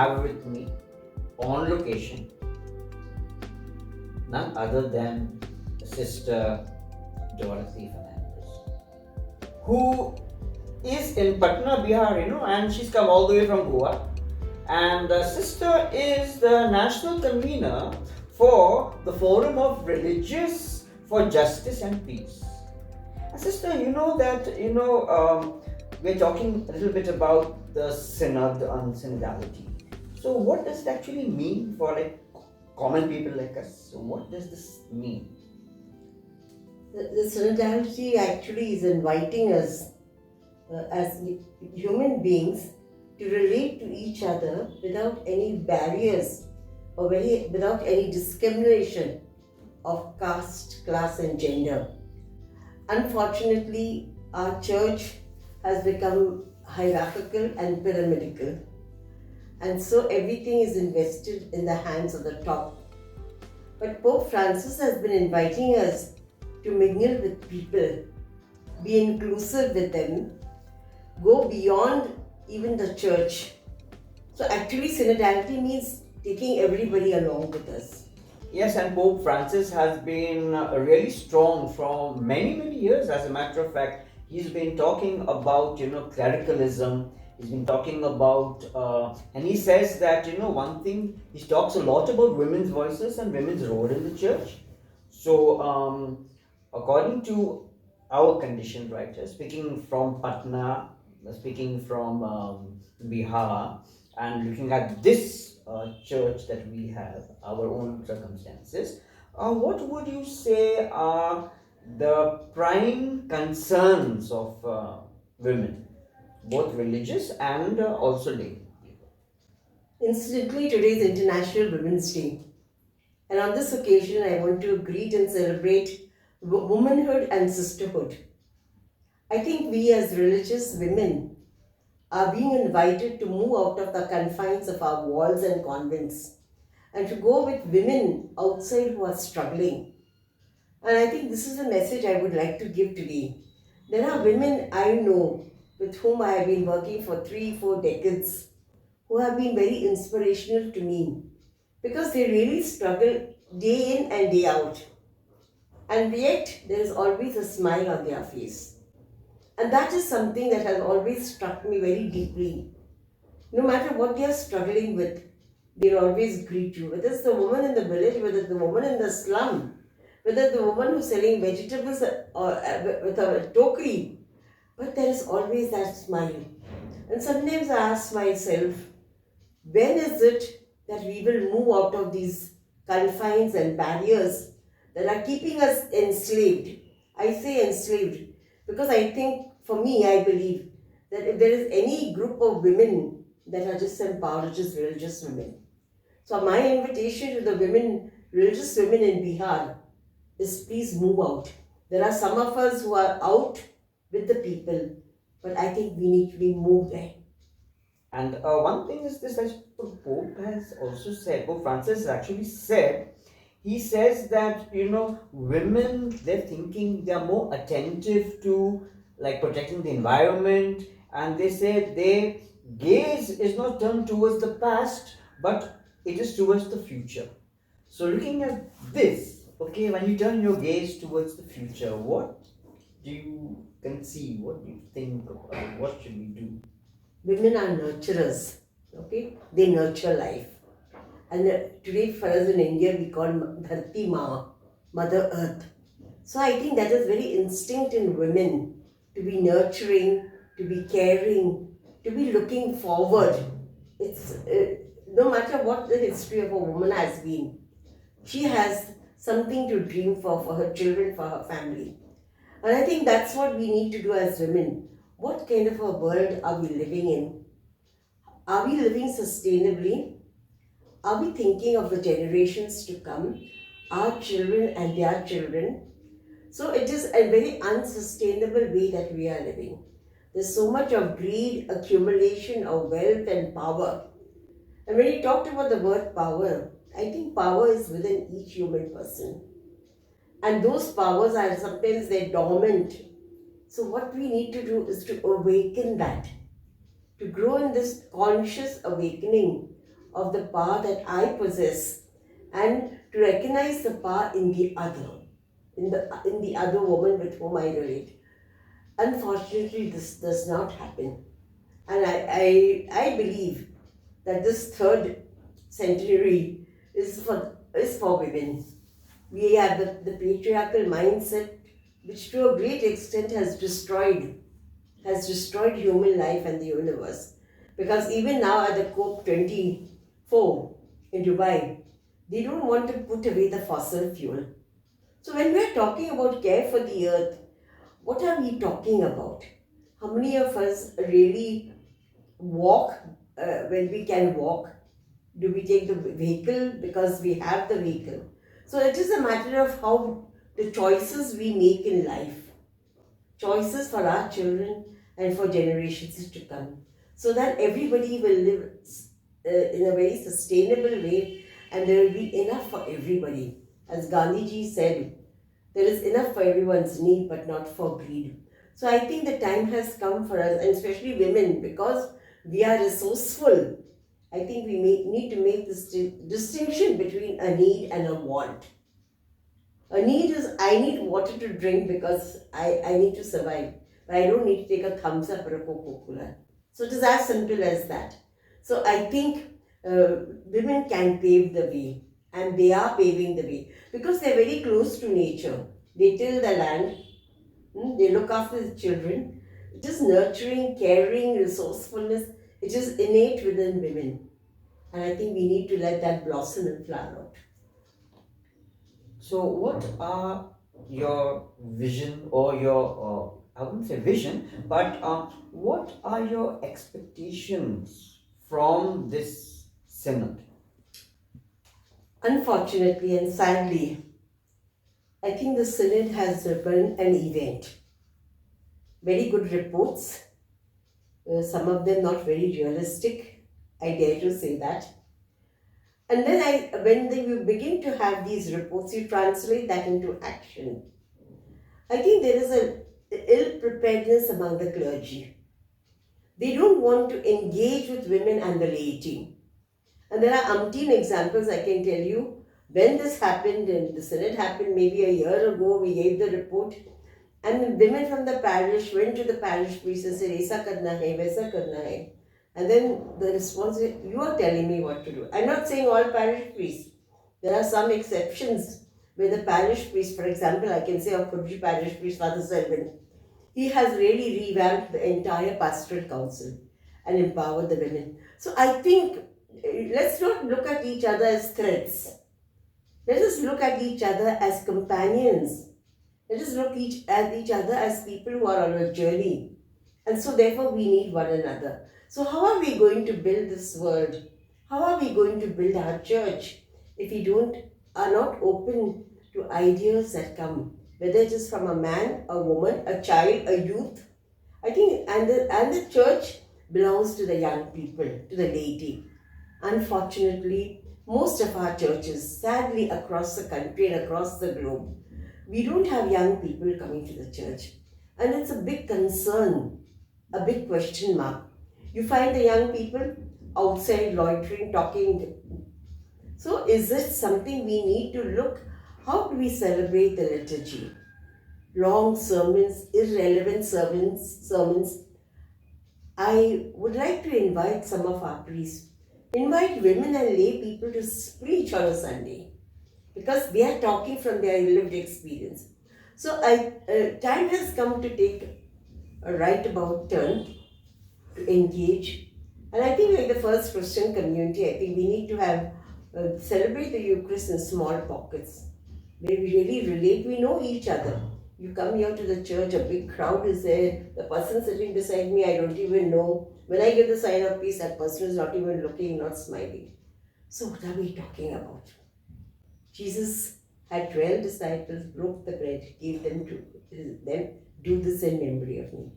have with me on location none other than Sister Dorothy PBVM, who is in Patna, Bihar, and she's come all the way from Goa. And Sister is the national convener for the Forum of Religious for Justice and Peace. And Sister, we're talking a little bit about the Synod on Synodality. So what does it actually mean for common people like us? So what does this mean? The Synodality actually is inviting us as human beings to relate to each other without any barriers or without any discrimination of caste, class and gender. Unfortunately, our church has become hierarchical and pyramidal, and so everything is invested in the hands of the top. But Pope Francis has been inviting us to mingle with people, be inclusive with them, go beyond even the church. So actually synodality means taking everybody along with us. Yes, and Pope Francis has been really strong for many, many years. As a matter of fact, he's been talking about, clericalism. He's been talking about, and he says that, one thing, he talks a lot about women's voices and women's role in the church. So, according to our condition, right, speaking from Patna, speaking from Bihar, and looking at this church that we have, our own circumstances, what would you say are the prime concerns of women, both religious and also lay? Incidentally, today is International Women's Day. And on this occasion, I want to greet and celebrate womanhood and sisterhood. I think we as religious women are being invited to move out of the confines of our walls and convents and to go with women outside who are struggling. And I think this is the message I would like to give today. There are women I know with whom I have been working for 3-4 decades who have been very inspirational to me because they really struggle day in and day out. And yet there is always a smile on their face. And that is something that has always struck me very deeply. No matter what they are struggling with, they'll always greet you. Whether it's the woman in the village, whether it's the woman in the slum, whether the woman who's selling vegetables or with a tokery, but there is always that smile. And sometimes I ask myself, when is it that we will move out of these confines and barriers that are keeping us enslaved? I say enslaved because I think, for me, I believe that if there is any group of women that are disempowered, it is religious women. So my invitation to the religious women in Bihar is please move out. There are some of us who are out with the people, but I think we need to be moved there. And one thing is this, that the Pope has also said, Pope Francis has actually said, he says that, women, they're thinking, they're more attentive to protecting the environment, and they say their gaze is not turned towards the past, but it is towards the future. So looking at this, okay, when you turn your gaze towards the future, what do you conceive? What do you think about? What should we do? Women are nurturers, okay? They nurture life. And today for us in India, we call Dharti Ma, Mother Earth. So I think that is very instinct in women, to be nurturing, to be caring, to be looking forward. It's no matter what the history of a woman has been, she has something to dream for her children, for her family. And I think that's what we need to do as women. What kind of a world are we living in? Are we living sustainably? Are we thinking of the generations to come, our children and their children? So it is a very unsustainable way that we are living. There's so much of greed, accumulation of wealth and power. And when you talked about the word power, I think power is within each human person. And those powers are sometimes they're dormant. So what we need to do is to awaken that, to grow in this conscious awakening of the power that I possess and to recognize the power in the other, in the other woman with whom I relate. Unfortunately, this does not happen. And I believe that this third centenary is for women. We have the patriarchal mindset, which to a great extent has destroyed human life and the universe. Because even now at the COP24 in Dubai, they don't want to put away the fossil fuel. So when we're talking about care for the earth, what are we talking about? How many of us really walk when we can walk? Do we take the vehicle because we have the vehicle? So it is a matter of how the choices we make in life, choices for our children and for generations to come, so that everybody will live in a very sustainable way and there will be enough for everybody. As Gandhiji said, there is enough for everyone's need but not for greed. So I think the time has come for us, and especially women, because we are resourceful. I think we need to make this distinction between a need and a want. A need is, I need water to drink because I need to survive. But I don't need to take a thumbs up or a Coca-Cola. So it is as simple as that. So I think women can pave the way, and they are paving the way because they are very close to nature. They till the land, they look after the children. It is nurturing, caring, resourcefulness. It is innate within women. And I think we need to let that blossom and flower out. So, what are your vision or your, I wouldn't say vision, but what are your expectations from this synod? Unfortunately and sadly, I think the synod has run an event. Very good reports, some of them not very realistic, I dare to say that. And then when you begin to have these reports, you translate that into action. I think there is an ill preparedness among the clergy. They don't want to engage with women and the laity. And there are umpteen examples I can tell you. When this happened, and the synod happened maybe a year ago, we gave the report, and women from the parish went to the parish priest and said, "Aisa karna hai, waisa karna hai." And then the response is, "You are telling me what to do." I'm not saying all parish priests. There are some exceptions where the parish priest, for example, I can say of Clergy parish priest, Father Selwyn, he has really revamped the entire pastoral council and empowered the women. So I think let's not look at each other as threats. Let us look at each other as companions. Let us look at each other as people who are on a journey. And so therefore we need one another. So how are we going to build this world? How are we going to build our church if we are not open to ideas that come, whether it is from a man, a woman, a child, a youth? I think, and the church belongs to the young people, to the laity. Unfortunately, most of our churches, sadly across the country and across the globe, we don't have young people coming to the church. And it's a big concern, a big question mark. You find the young people outside loitering, talking. So is it something we need to look? How do we celebrate the liturgy? Long sermons, irrelevant sermons. I would like to invite some of our priests, invite women and lay people to preach on a Sunday, because they are talking from their lived experience. So time has come to take a right about turn, to engage. And I think like the first Christian community, I think we need to have celebrate the Eucharist in small pockets, where we really relate, we know each other. You come here to the church, a big crowd is there, the person sitting beside me, I don't even know. When I give the sign of peace, that person is not even looking, not smiling. So what are we talking about? Jesus had 12 disciples, broke the bread, gave them to them, "Do this in memory of me."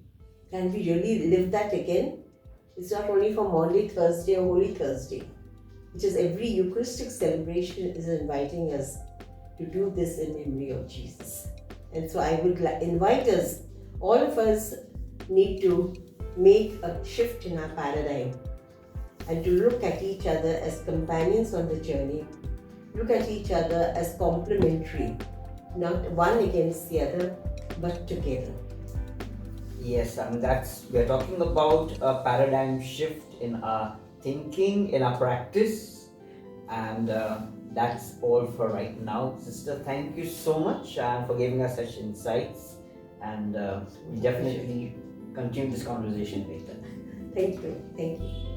Can we really live that again? It's not only for Maundy Thursday or Holy Thursday, which is every Eucharistic celebration is inviting us to do this in memory of Jesus. And so I would invite us, all of us need to make a shift in our paradigm. and to look at each other as companions on the journey, look at each other as complementary, not one against the other, but together. Yes, I mean we're talking about a paradigm shift in our thinking, in our practice, and that's all for right now. Sister, thank you so much for giving us such insights, and we'll definitely continue this conversation later. Thank you. Thank you.